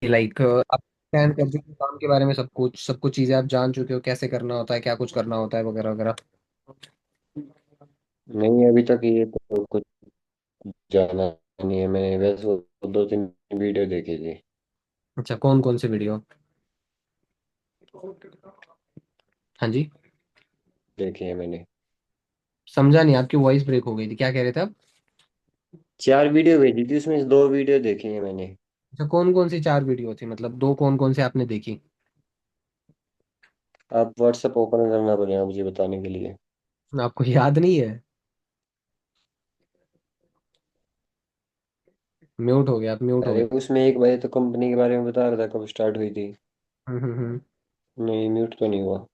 Like आप plan कर चुके हो काम के बारे में, सब कुछ चीजें आप जान चुके हो, कैसे करना होता है, क्या कुछ करना होता है वगैरह वगैरह। नहीं, अभी तक ये तो कुछ जाना नहीं है। मैंने बस वो दो तीन वीडियो देखी थी। अच्छा, कौन कौन सी वीडियो? हाँ जी। देखी है मैंने। समझा नहीं, आपकी वॉइस ब्रेक हो गई थी, क्या कह रहे थे आप? 4 वीडियो भेजी थी, उसमें से 2 वीडियो देखी है मैंने। अच्छा, कौन कौन सी 4 वीडियो थी, मतलब दो कौन कौन से आपने देखी? आप व्हाट्सएप ओपन करना पड़ेगा मुझे बताने के लिए। आपको याद नहीं है? म्यूट हो गया, आप म्यूट हो अरे गए। उसमें एक भाई तो कंपनी के बारे में बता रहा था, कब स्टार्ट हुई थी। हम्म। नहीं, म्यूट तो नहीं हुआ।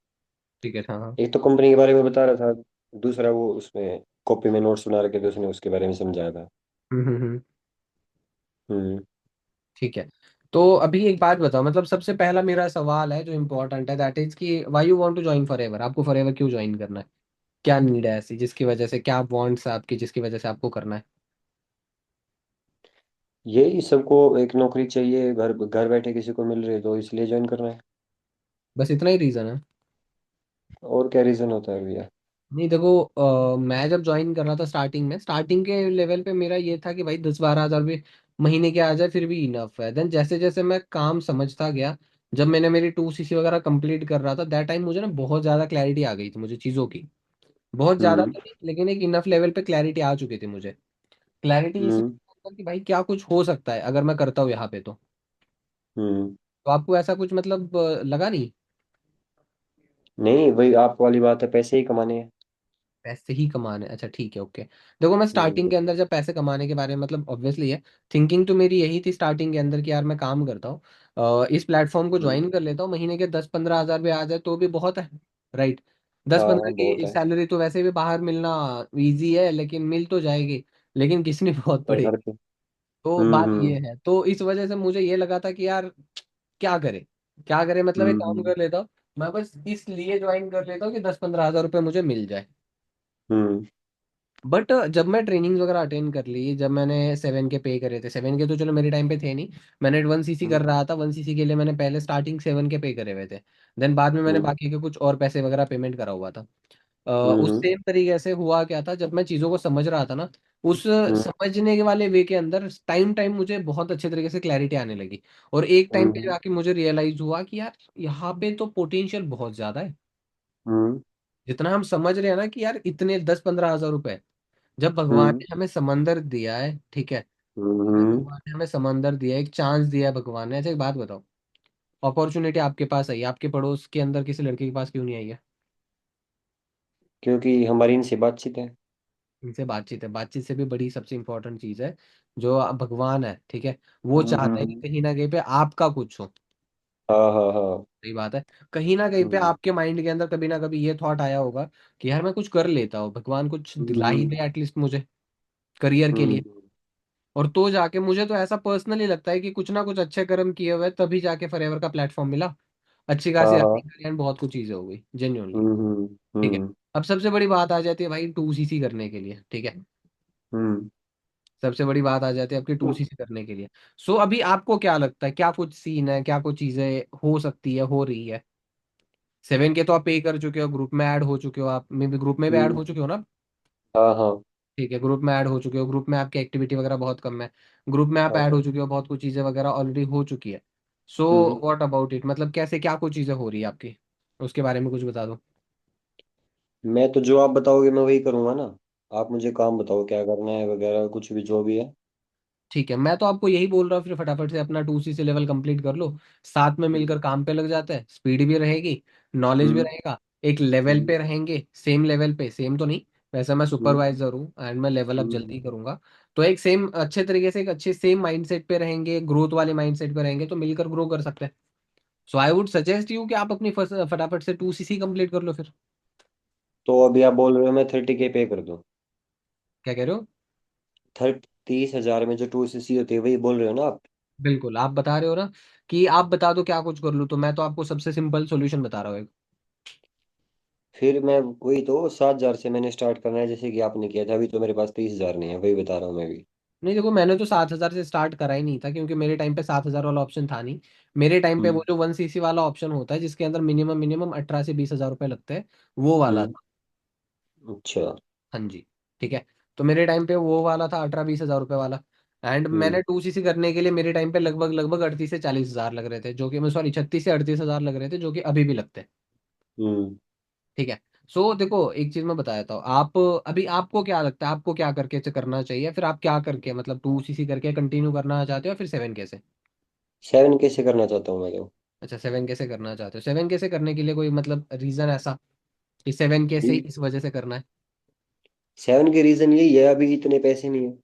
ठीक है, हाँ हाँ। एक तो कंपनी के बारे में बता रहा था, दूसरा वो उसमें कॉपी में नोट्स बना रखे थे, उसने उसके बारे में समझाया था। हम्म। हम्म। ठीक है। तो अभी एक बात बताओ, मतलब सबसे पहला मेरा सवाल है जो इम्पोर्टेंट है, दैट इज कि why you want to join Forever, आपको फॉरएवर क्यों ज्वाइन करना है? क्या नीड है ऐसी जिसकी वजह से, क्या वांट्स है आपकी जिसकी वजह से आपको करना है? यही सबको एक नौकरी चाहिए, घर घर बैठे किसी को मिल रही है तो इसलिए ज्वाइन करना है। बस इतना ही रीजन है? और क्या रीजन होता है भैया। नहीं देखो, मैं जब ज्वाइन कर रहा था स्टार्टिंग में, स्टार्टिंग के लेवल पे मेरा ये था कि भाई 10-12 हज़ार भी महीने के आ जाए फिर भी इनफ है। देन जैसे जैसे मैं काम समझता गया, जब मैंने मेरी 2 सीसी वगैरह कंप्लीट कर रहा था, दैट टाइम मुझे ना बहुत ज़्यादा क्लैरिटी आ गई थी मुझे चीज़ों की। बहुत ज़्यादा हम्म। तो नहीं, लेकिन एक इनफ लेवल पे क्लैरिटी आ चुकी थी मुझे। क्लैरिटी इस हम्म। कि भाई क्या कुछ हो सकता है अगर मैं करता हूँ यहाँ पे हम्म। तो आपको ऐसा कुछ मतलब लगा नहीं? नहीं, वही आप वाली बात है, पैसे ही कमाने हैं। पैसे ही कमाने, अच्छा ठीक है, ओके। देखो मैं हम्म। स्टार्टिंग के अंदर जब पैसे कमाने के बारे में, मतलब ऑब्वियसली है, थिंकिंग तो मेरी यही थी स्टार्टिंग के अंदर कि यार मैं काम करता हूँ, इस प्लेटफॉर्म को हम्म। ज्वाइन कर लेता हूँ, महीने के 10-15 हज़ार भी आ जाए तो भी बहुत है। राइट। दस पंद्रह हाँ, बहुत की है। सैलरी तो वैसे भी बाहर मिलना इजी है, लेकिन मिल तो जाएगी, लेकिन किसने बहुत पर पड़ेगी। घर पे। तो बात ये हम्म। है, तो इस वजह से मुझे ये लगा था कि यार क्या करे, क्या करे, मतलब एक काम हम्म। कर लेता हूँ। मैं बस इसलिए ज्वाइन कर लेता हूँ कि 10-15 हज़ार रुपये मुझे मिल जाए। हम्म। बट जब मैं ट्रेनिंग वगैरह अटेंड कर ली, जब मैंने 7 के पे करे थे, 7 के तो चलो मेरे टाइम पे थे नहीं, मैंने 1 सीसी कर हम्म। रहा था, 1 सीसी के लिए मैंने पहले स्टार्टिंग 7 के पे करे हुए थे। देन बाद में मैंने हम्म। बाकी के कुछ और पैसे वगैरह पेमेंट करा हुआ था। उस हम्म। सेम तरीके से हुआ क्या था, जब मैं चीज़ों को समझ रहा था ना, उस हम्म। समझने के वाले वे के अंदर टाइम टाइम मुझे बहुत अच्छे तरीके से क्लैरिटी आने लगी। और एक टाइम पे हम्म। जाके मुझे रियलाइज हुआ कि यार यहाँ पे तो पोटेंशियल बहुत ज्यादा है। हम्म। जितना हम समझ रहे हैं ना कि यार इतने 10-15 हज़ार रुपए, जब भगवान हम्म। ने हमें समंदर दिया है, ठीक है, जब हम्म। भगवान ने हमें समंदर दिया है, एक चांस दिया है भगवान ने, ऐसे एक बात बताओ, अपॉर्चुनिटी आपके पास आई, आपके पड़ोस के अंदर किसी लड़के के पास क्यों नहीं आई है? क्योंकि हमारी इनसे बातचीत है। इनसे बातचीत है, बातचीत से भी बड़ी सबसे इंपॉर्टेंट चीज है, जो भगवान है, ठीक है, वो चाहता है कि हम्म। कहीं ना कहीं पे आपका कुछ हो। हाँ, हाँ, हाँ। सही बात है। कहीं ना कहीं पे हम्म। आपके माइंड के अंदर कभी ना कभी ये थॉट आया होगा कि यार मैं कुछ कर लेता हूँ, भगवान कुछ दिला ही हम्म। दे एटलीस्ट मुझे करियर के लिए। हम्म। और तो जाके मुझे तो ऐसा पर्सनली लगता है कि कुछ ना कुछ अच्छे कर्म किए हुए तभी जाके फॉरएवर का प्लेटफॉर्म मिला। अच्छी खासी हाँ, हाँ। अर्निंग करी and बहुत कुछ चीजें हो गई जेन्युइनली। हम्म। ठीक है। हम्म। अब सबसे बड़ी बात आ जाती है भाई 2 सीसी करने के लिए, ठीक है, हम्म। सबसे बड़ी बात आ जाती है आपकी 2 सीसी करने के लिए। सो अभी आपको क्या लगता है, क्या कुछ सीन है, क्या कुछ चीजें हो सकती है, हो रही है? 7 के तो आप पे कर चुके हो, ग्रुप में ऐड हो चुके हो, आप मे भी ग्रुप में भी ऐड हम्म। हो चुके हो ना? हाँ, हाँ। ठीक है, ग्रुप में ऐड हो चुके हो, ग्रुप में आपकी एक्टिविटी वगैरह बहुत कम है, ग्रुप में आप हाँ, ऐड हो हाँ। चुके हो, बहुत कुछ चीज़ें वगैरह ऑलरेडी हो चुकी है। सो हम्म। व्हाट अबाउट इट, मतलब कैसे क्या कुछ चीज़ें हो रही है आपकी, उसके बारे में कुछ बता दो। मैं तो जो आप बताओगे मैं वही करूंगा ना। आप मुझे काम बताओ क्या करना है वगैरह, कुछ भी जो भी है। ठीक है, मैं तो आपको यही बोल रहा हूँ, फिर फटाफट से अपना 2 सी से लेवल कंप्लीट कर लो, साथ में हम्म। मिलकर काम पे लग जाते हैं, स्पीड भी रहेगी, नॉलेज भी हम्म। रहेगा, एक लेवल हम्म। पे रहेंगे, सेम लेवल पे, सेम तो नहीं, वैसे मैं हम्म। सुपरवाइजर हूँ एंड मैं लेवल अप हम्म। जल्दी करूंगा, तो एक सेम अच्छे तरीके से एक अच्छे सेम माइंडसेट पे रहेंगे, ग्रोथ वाले माइंडसेट पे रहेंगे, तो मिलकर ग्रो कर सकते हैं। सो आई वुड सजेस्ट यू कि आप अपनी फटाफट से 2 सीसी कंप्लीट कर लो फिर। तो अभी आप बोल रहे हो मैं 30K पे कर दूं? क्या कह रहे हो? 30 30 हजार में जो 2 CC होती है वही बोल रहे हो ना आप? बिल्कुल, आप बता रहे हो ना कि आप बता दो क्या कुछ कर लूँ, तो मैं तो आपको सबसे सिंपल सॉल्यूशन बता रहा हूँ। फिर मैं वही तो 7 हजार से मैंने स्टार्ट करना है, जैसे कि आपने किया था। अभी तो मेरे पास 30 हजार नहीं है, वही बता रहा हूँ मैं भी। नहीं देखो, मैंने तो 7,000 से स्टार्ट करा ही नहीं था, क्योंकि मेरे टाइम पे 7,000 वाला ऑप्शन था नहीं। मेरे टाइम पे वो हम्म। जो 1 सीसी वाला ऑप्शन होता है, जिसके अंदर मिनिमम मिनिमम 18 से 20 हजार रुपए लगते हैं, वो वाला हम्म। था। अच्छा। हाँ जी। ठीक है। तो मेरे टाइम पे वो वाला था, 18-20 हजार रुपए वाला। एंड हम्म। मैंने 2 सीसी करने के लिए मेरे टाइम पे लगभग लगभग 38 से 40 हजार लग रहे थे, जो कि मैं सॉरी 36 से 38 हजार लग रहे थे, जो कि अभी भी लगते हैं। हम्म। ठीक है। सो देखो, एक चीज मैं बता देता हूँ। आप अभी आपको क्या लगता है, आपको क्या करके से करना चाहिए, फिर आप क्या करके मतलब 2 सीसी करके कंटिन्यू करना चाहते हो, फिर 7 कैसे? 7 कैसे करना चाहता हूँ मैं तो। अच्छा, 7 कैसे करना चाहते हो? 7 कैसे करने के लिए कोई मतलब रीजन ऐसा कि 7 कैसे इस वजह से करना है? 7 के रीजन यही है, अभी इतने पैसे नहीं है।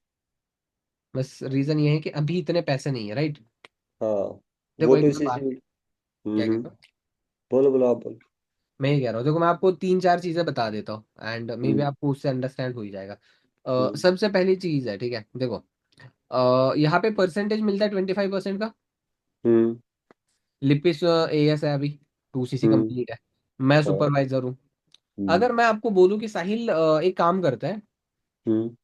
बस रीजन ये है कि अभी इतने पैसे नहीं है, राइट? हाँ। वो देखो एक तो मैं इसी से। बात, क्या कहते हो? बोलो बोलो, आप बोलो। मैं ये कह रहा हूँ, देखो मैं आपको 3-4 चीजें बता देता हूँ, एंड मे बी हम्म। आपको उससे अंडरस्टैंड हो ही जाएगा। हम्म। सबसे पहली चीज है, ठीक है, देखो, यहाँ पे परसेंटेज मिलता है 25% का। हम्म। लिपिस एएस है अभी, 2 सीसी हम्म। कंप्लीट है। मैं हाँ। सुपरवाइजर हूँ। हम्म। अगर मैं आपको बोलूँ कि साहिल एक काम करता है, हम्म।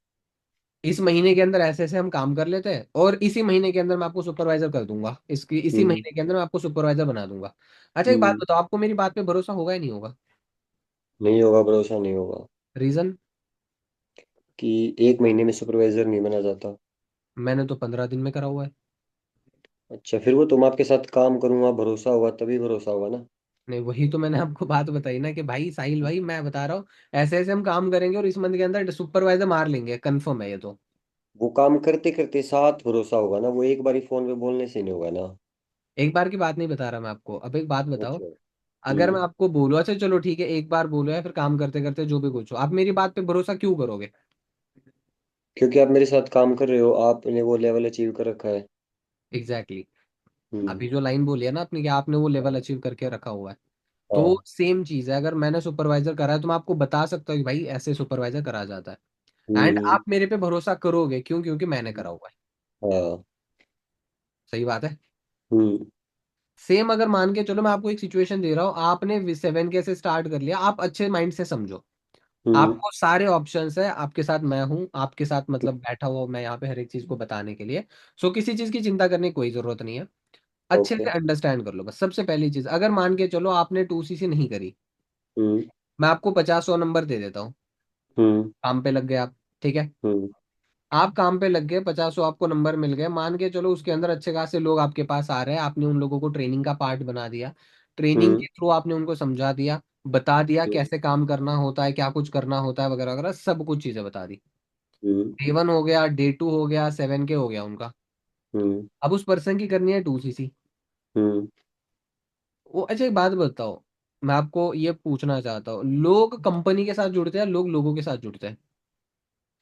इस महीने के अंदर ऐसे ऐसे हम काम कर लेते हैं, और इसी महीने के अंदर मैं आपको सुपरवाइजर कर दूंगा, इसकी इसी हम्म। महीने के अंदर मैं आपको सुपरवाइजर बना दूंगा। अच्छा एक बात हम्म। बताओ, आपको मेरी बात पे भरोसा होगा या नहीं होगा? नहीं होगा, भरोसा नहीं होगा। रीजन? कि 1 महीने में सुपरवाइजर नहीं बना जाता। मैंने तो 15 दिन में करा हुआ है। अच्छा, फिर वो तुम आपके साथ काम करूंगा, भरोसा होगा तभी भरोसा होगा ना। नहीं, वही तो मैंने आपको बात बताई ना कि भाई साहिल भाई, मैं बता रहा हूँ, ऐसे ऐसे हम काम करेंगे और इस मंथ के अंदर सुपरवाइजर मार लेंगे, कंफर्म है ये तो। वो काम करते करते साथ भरोसा होगा ना, वो एक बारी फोन पे बोलने से नहीं होगा ना। एक बार की बात नहीं बता रहा मैं आपको, अब एक बात बताओ। अच्छा। अगर मैं हम्म। आपको बोलूँ, अच्छा चलो ठीक है, एक बार बोलो या फिर काम करते करते जो भी कुछ हो, आप मेरी बात पे भरोसा क्यों करोगे? क्योंकि आप मेरे साथ काम कर रहे हो, आपने वो लेवल अचीव कर रखा है। Exactly exactly। हम्म। अभी जो लाइन बोली है ना आपने, कि आपने वो लेवल अचीव करके रखा हुआ है, तो हाँ। सेम चीज है। अगर मैंने सुपरवाइजर करा है तो मैं आपको बता सकता हूँ कि भाई ऐसे सुपरवाइजर करा जाता है, एंड हम्म। आप मेरे पे भरोसा करोगे क्यों? क्योंकि मैंने करा हुआ है। हाँ। सही बात है। हम्म। सेम अगर मान के चलो, मैं आपको एक सिचुएशन दे रहा हूँ, आपने 7 के से स्टार्ट कर लिया, आप अच्छे माइंड से समझो। हम्म। आपको सारे ऑप्शंस है, आपके साथ मैं हूँ, आपके साथ मतलब बैठा हुआ हूं मैं यहाँ पे हर एक चीज को बताने के लिए। सो किसी चीज की चिंता करने की कोई जरूरत नहीं है। अच्छे ओके। से अंडरस्टैंड कर लो बस। सबसे पहली चीज, अगर मान के चलो आपने 2 सीसी नहीं करी, हम्म। मैं आपको 50-100 नंबर दे देता हूँ। हम्म। काम पे लग गए आप, ठीक है। हम्म। आप काम पे लग गए, 50-100 आपको नंबर मिल गए, मान के चलो उसके अंदर अच्छे खासे लोग आपके पास आ रहे हैं, आपने उन लोगों को ट्रेनिंग का पार्ट बना दिया, ट्रेनिंग हम्म। के थ्रू आपने उनको समझा दिया, बता दिया हम्म। कैसे काम करना होता है, क्या कुछ करना होता है, वगैरह वगैरह सब कुछ चीजें बता दी। हम्म। डे 1 हो गया, डे 2 हो गया, 7 के हो गया उनका। हम्म। अब उस पर्सन की करनी है 2 सीसी। हम्म। वो अच्छा एक बात बताओ, मैं आपको ये पूछना चाहता हूँ, लोग कंपनी के साथ जुड़ते हैं, लोग लोगों के साथ जुड़ते हैं?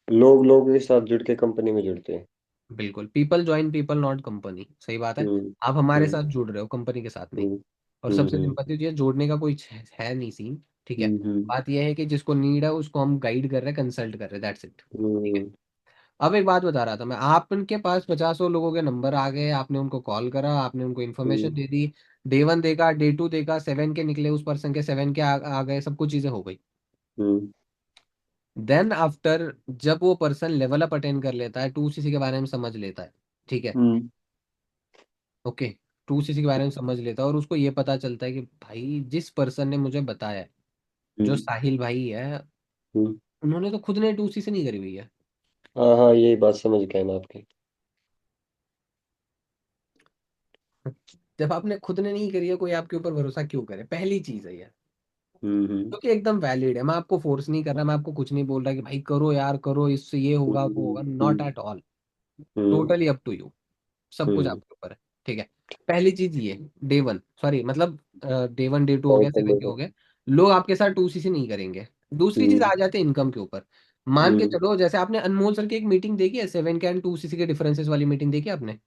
लोग लोगों के साथ जुड़ के कंपनी में जुड़ते हैं। बिल्कुल, people join people not company, सही बात है। हम्म। आप हमारे हम्म। साथ जुड़ रहे हो, कंपनी के साथ नहीं। हम्म। और हम्म। सबसे हम्म। सिंपल चीज, ये जोड़ने का कोई है नहीं सीन। ठीक है। हम्म। बात यह है कि जिसको नीड है उसको हम गाइड कर रहे हैं, कंसल्ट कर रहे हैं, दैट्स इट। ठीक है। हम्म। अब एक बात बता रहा था मैं, आपके पास 50 लोगों के नंबर आ गए, आपने उनको कॉल करा, आपने उनको इन्फॉर्मेशन हम्म। दे दी। डे 1 देखा, डे 2 देखा, 7 के निकले उस पर्सन के, 7 के आ गए, सब कुछ चीजें हो गई। हम्म। देन आफ्टर, जब वो पर्सन लेवल अप अटेंड कर लेता है, 2 सीसी के बारे में समझ लेता है, ठीक है, हम्म। ओके, 2 सीसी के बारे में समझ लेता है, और उसको ये पता चलता है कि भाई जिस पर्सन ने मुझे बताया है, जो हम्म। साहिल भाई है, हम्म। उन्होंने तो खुद ने 2 सीसी नहीं करी हुई है। हाँ हाँ, यही बात समझ गए मैं आपकी। जब आपने खुद ने नहीं करी है, कोई आपके ऊपर भरोसा क्यों करे? पहली चीज है ये, हम्म। हम्म। जो कि एकदम वैलिड है। मैं आपको फोर्स नहीं कर रहा, मैं आपको कुछ नहीं बोल रहा कि भाई करो यार करो, इससे ये होगा वो हम्म। होगा, not hmm. At all. Hmm. Totally up to you. सब कुछ हम्म। आपके ऊपर है। ठीक है। पहली चीज ये, डे 1 सॉरी मतलब डे 1 डे 2 हो गया, बहुत 7 के लोग। हो गए, लोग आपके साथ 2 सीसी नहीं करेंगे। दूसरी चीज हम्म। आ जाते हैं इनकम के ऊपर। मान के हम्म। चलो, जैसे आपने अनमोल सर की एक मीटिंग देखी है, 7 के एंड 2 सीसी के डिफरेंसेस वाली मीटिंग देखी है आपने?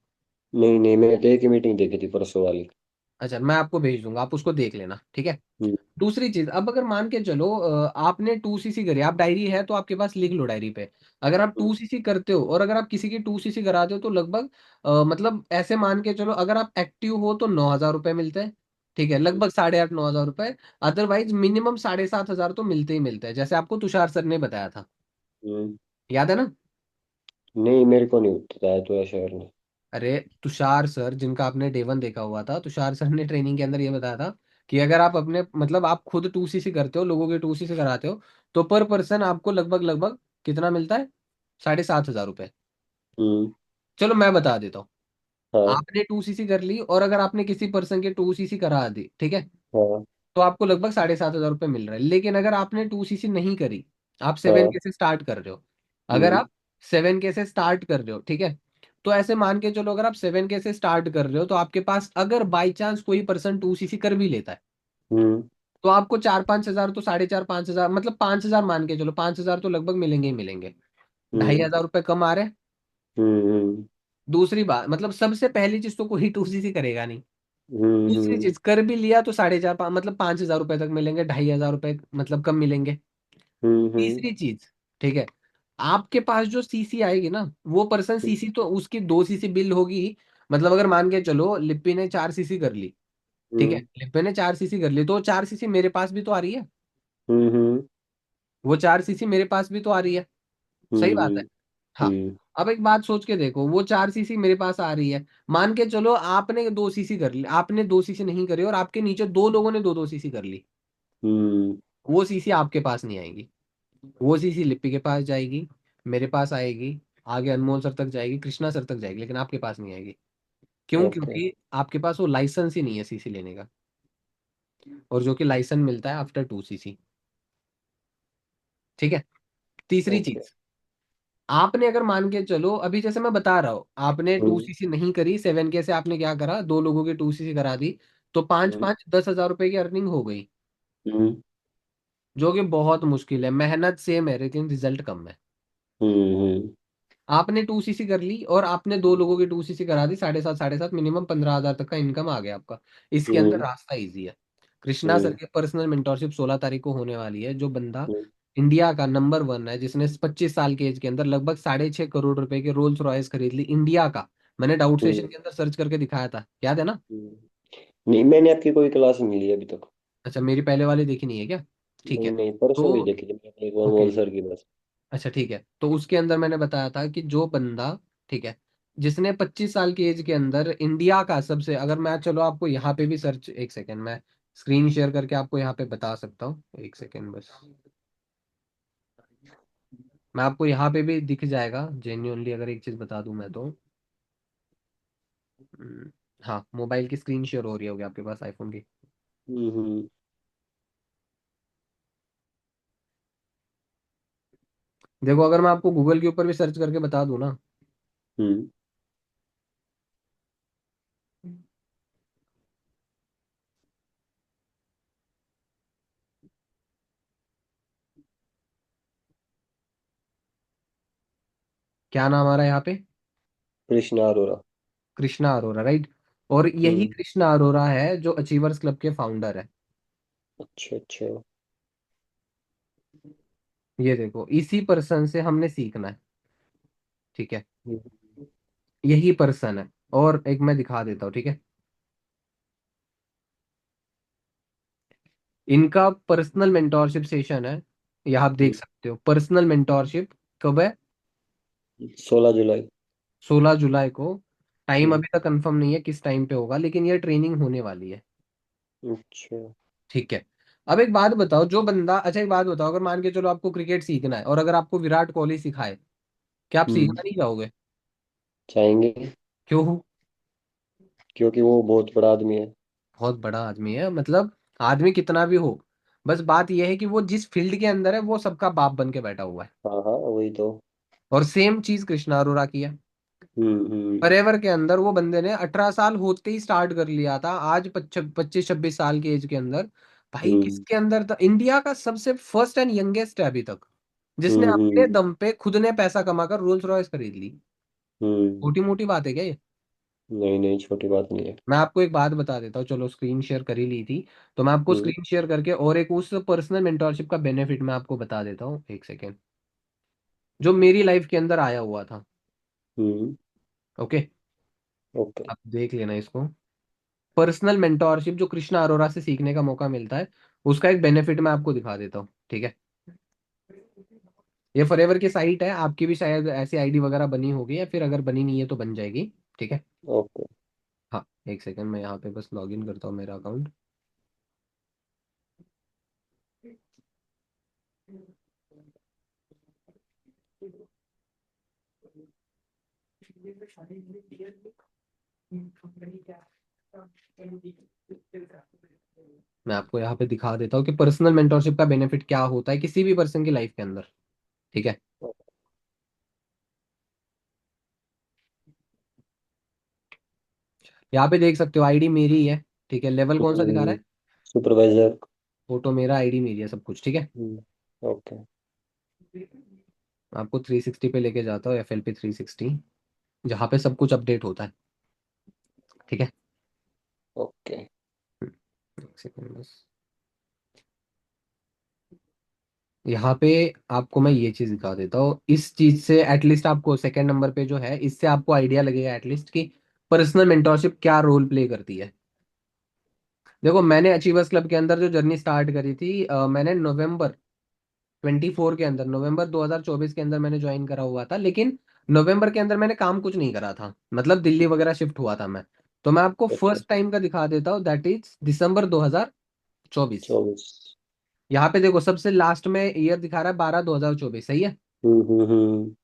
नहीं नहीं, मैंने तो एक ही मीटिंग देखी थी, परसों वाली। अच्छा, मैं आपको भेज दूंगा, आप उसको देख लेना, ठीक है। हम्म। दूसरी चीज, अब अगर मान के चलो आपने 2 सीसी करी, आप डायरी है तो आपके पास लिख लो डायरी पे। अगर आप हम्म। 2 सीसी करते हो और अगर आप किसी की 2 सीसी कराते हो, तो लगभग मतलब ऐसे मान के चलो, अगर आप एक्टिव हो तो 9,000 रुपये मिलते हैं। ठीक है, लगभग 8,500-9,000 रुपये। अदरवाइज मिनिमम 7,500 तो मिलते ही मिलते हैं, जैसे आपको तुषार सर ने बताया था। हम्म। याद है ना? नहीं, मेरे को नहीं बताया तो शहर ने। अरे तुषार सर, जिनका आपने डे 1 देखा हुआ था, तुषार सर ने ट्रेनिंग के अंदर ये बताया था कि अगर आप अपने मतलब आप खुद 2cc करते हो, लोगों के 2cc कराते हो, तो पर पर्सन आपको लगभग लगभग कितना मिलता है? 7,500 रुपये। हम्म। चलो मैं बता देता हूँ। हाँ। आपने 2cc कर ली, और अगर आपने किसी पर्सन के 2cc करा दी, ठीक है, हाँ। तो आपको लगभग 7,500 रुपये मिल रहा है। लेकिन अगर आपने 2cc नहीं करी, आप सेवन हाँ। के से स्टार्ट कर रहे हो, अगर हम्म। आप 7 के से स्टार्ट कर रहे हो, ठीक है, तो ऐसे मान के चलो, अगर आप 7 के से स्टार्ट कर रहे हो, तो आपके पास अगर बाई चांस कोई पर्सन 2cc कर भी लेता है, हम्म। तो आपको 4-5 हजार, तो 4,500 5,000, मतलब 5,000 मान के चलो, 5,000 तो लगभग मिलेंगे ही मिलेंगे। ढाई हम्म। हजार रुपये कम आ रहे हैं। हम्म। दूसरी बात, मतलब सबसे पहली चीज तो कोई 2cc करेगा नहीं। हम्म। दूसरी चीज, कर भी लिया तो 4,500 मतलब 5,000 रुपये तक मिलेंगे, 2,500 रुपये मतलब कम मिलेंगे। हम्म। तीसरी चीज, ठीक है, आपके पास जो सीसी आएगी ना, वो पर्सन सीसी तो उसकी 2cc बिल होगी। मतलब अगर मान के चलो लिप्पी ने 4cc कर ली, ठीक है, हम्म। लिप्पी ने 4cc कर ली, तो 4cc मेरे पास भी तो आ रही है। हम्म। वो 4cc मेरे पास भी तो आ रही है। सही हम्म। बात है। हाँ। हम्म। अब एक बात सोच के देखो, वो 4cc मेरे पास आ रही है, मान के चलो आपने 2cc कर ली, आपने 2cc नहीं करी, और आपके नीचे दो लोगों ने 2-2 cc कर ली, हम्म। वो सीसी आपके पास नहीं आएगी। वो सीसी लिप्पी के पास जाएगी, मेरे पास आएगी, आगे अनमोल सर तक जाएगी, कृष्णा सर तक जाएगी, लेकिन आपके पास नहीं आएगी। क्यों? ओके। क्योंकि आपके पास वो लाइसेंस ही नहीं है सीसी लेने का, और जो कि लाइसेंस मिलता है आफ्टर 2cc। ठीक है। तीसरी ओके। चीज, आपने अगर मान के चलो, अभी जैसे मैं बता रहा हूँ, आपने टू हम्म। सीसी नहीं करी, 7 के से आपने क्या करा, दो लोगों की 2cc करा दी, तो पांच हम्म। पांच 10,000 रुपए की अर्निंग हो गई, हम्म। जो कि बहुत मुश्किल है। मेहनत सेम है लेकिन रिजल्ट कम है। हम्म। आपने 2cc कर ली, और आपने दो लोगों की 2cc करा दी, 7,500 मिनिमम 15,000 तक का इनकम आ गया आपका। इसके अंदर हम्म। रास्ता इजी है। कृष्णा सर हम्म। की पर्सनल मेंटोरशिप 16 तारीख को होने वाली है। जो बंदा हम्म। इंडिया का नंबर 1 है, जिसने 25 साल के एज के अंदर लगभग 6.5 करोड़ रुपए की रोल्स रॉयस खरीद ली इंडिया का। मैंने डाउट सेशन हम्म। के अंदर सर्च करके दिखाया था, याद है ना? नहीं, मैंने आपकी कोई क्लास नहीं ली अभी तक। अच्छा, मेरी पहले वाली देखी नहीं है क्या? ठीक नहीं है। नहीं, परसों ही तो देखी थी मैंने एक ओके, अनमोल सर की बस। अच्छा ठीक है, तो उसके अंदर मैंने बताया था कि जो बंदा, ठीक है, जिसने 25 साल की एज के अंदर इंडिया का सबसे, अगर मैं चलो आपको यहाँ पे भी सर्च, एक सेकेंड, मैं स्क्रीन शेयर करके आपको यहाँ पे बता सकता हूँ, एक सेकेंड बस। मैं आपको यहाँ पे भी दिख जाएगा जेन्युइनली, अगर एक चीज बता दूं मैं तो। हम्म, हाँ, मोबाइल की स्क्रीन शेयर हो रही होगी आपके पास, आईफोन की। हम्म। देखो, अगर मैं आपको गूगल के ऊपर भी सर्च करके बता दूं ना, हम्म। क्या नाम आ रहा है यहाँ पे? कृष्णा अरोरा। कृष्णा अरोरा, राइट। और यही हम्म। कृष्णा अरोरा है जो अचीवर्स क्लब के फाउंडर है। अच्छा अच्छा। ये देखो, इसी पर्सन से हमने सीखना है, ठीक है, हम्म। यही पर्सन है। और एक मैं दिखा देता हूँ, ठीक है, इनका पर्सनल मेंटोरशिप सेशन है, ये आप देख हम्म। सकते हो। पर्सनल मेंटोरशिप कब है? 16 जुलाई। 16 जुलाई को। टाइम हम्म। अभी तक कंफर्म नहीं है किस टाइम पे होगा, लेकिन ये ट्रेनिंग होने वाली है। अच्छा। ठीक है। अब एक बात बताओ, जो बंदा, अच्छा एक बात बताओ, अगर मान के चलो आपको क्रिकेट सीखना है, और अगर आपको विराट कोहली सिखाए, क्या आप हम्म। सीखना नहीं चाहोगे? चाहेंगे। क्यों? क्योंकि वो बहुत बड़ा आदमी है। बहुत बड़ा आदमी है, मतलब आदमी कितना भी हो, बस बात यह है कि वो जिस फील्ड के अंदर है, वो सबका बाप बन के बैठा हुआ है। हाँ हाँ, वही तो। और सेम चीज कृष्णा अरोरा की है। हम्म। फॉरएवर के अंदर वो बंदे ने 18 साल होते ही स्टार्ट कर लिया था, आज 25-26 साल की एज के अंदर। भाई हम्म। किसके अंदर था? इंडिया का सबसे फर्स्ट एंड यंगेस्ट है अभी तक, जिसने अपने हम्म। दम पे खुद ने पैसा कमाकर रोल्स रॉयस खरीद ली। हम्म। छोटी मोटी बात है क्या ये? नहीं नहीं, छोटी बात नहीं है। मैं आपको एक बात बता देता हूँ, चलो स्क्रीन शेयर कर ही ली थी, तो मैं आपको हम्म। स्क्रीन शेयर करके और एक उस पर्सनल मेंटोरशिप का बेनिफिट मैं आपको बता देता हूँ, एक सेकेंड, जो मेरी लाइफ के अंदर आया हुआ था। हम्म। Okay, okay. आप देख लेना इसको। पर्सनल मेंटोरशिप जो कृष्णा अरोरा से सीखने का मौका मिलता है, उसका एक बेनिफिट मैं आपको दिखा देता हूँ, ठीक है। ये फॉरएवर की साइट है, आपकी भी शायद ऐसी आईडी वगैरह बनी होगी, या फिर अगर बनी नहीं है तो बन जाएगी। ठीक है। ओके। हाँ, एक सेकंड, मैं यहाँ पे बस लॉग इन करता हूँ मेरा अकाउंट। मैं आपको यहाँ पे दिखा देता हूँ कि पर्सनल मेंटोरशिप का बेनिफिट क्या होता है किसी भी पर्सन की लाइफ के अंदर। ठीक है। यहाँ पे देख सकते हो आईडी मेरी ही है। ठीक है, लेवल कौन सा दिखा रहा है? सुपरवाइजर। फोटो मेरा, आईडी मेरी है, सब कुछ ठीक है। ओके। आपको 360 पे लेके जाता हूँ, FLP 360, जहाँ पे सब कुछ अपडेट होता है। ठीक है। ओके। एक सेकंड बस। यहाँ पे आपको मैं ये चीज दिखा देता हूँ, इस चीज से एटलीस्ट आपको सेकंड नंबर पे जो है, इससे आपको आइडिया लगेगा एटलीस्ट कि पर्सनल मेंटोरशिप क्या रोल प्ले करती है। देखो, मैंने अचीवर्स क्लब के अंदर जो जर्नी स्टार्ट करी थी, मैंने नवंबर 24 के अंदर, नवंबर 2024 के अंदर मैंने ज्वाइन करा हुआ था, लेकिन नवंबर के अंदर मैंने काम कुछ नहीं करा था, मतलब दिल्ली वगैरह शिफ्ट हुआ था मैं। तो मैं आपको ओके। फर्स्ट टाइम का दिखा देता हूँ, दैट इज दिसंबर 2024। 24। यहाँ पे देखो, सबसे लास्ट में ईयर दिखा रहा है 12/2024, सही है। हम्म।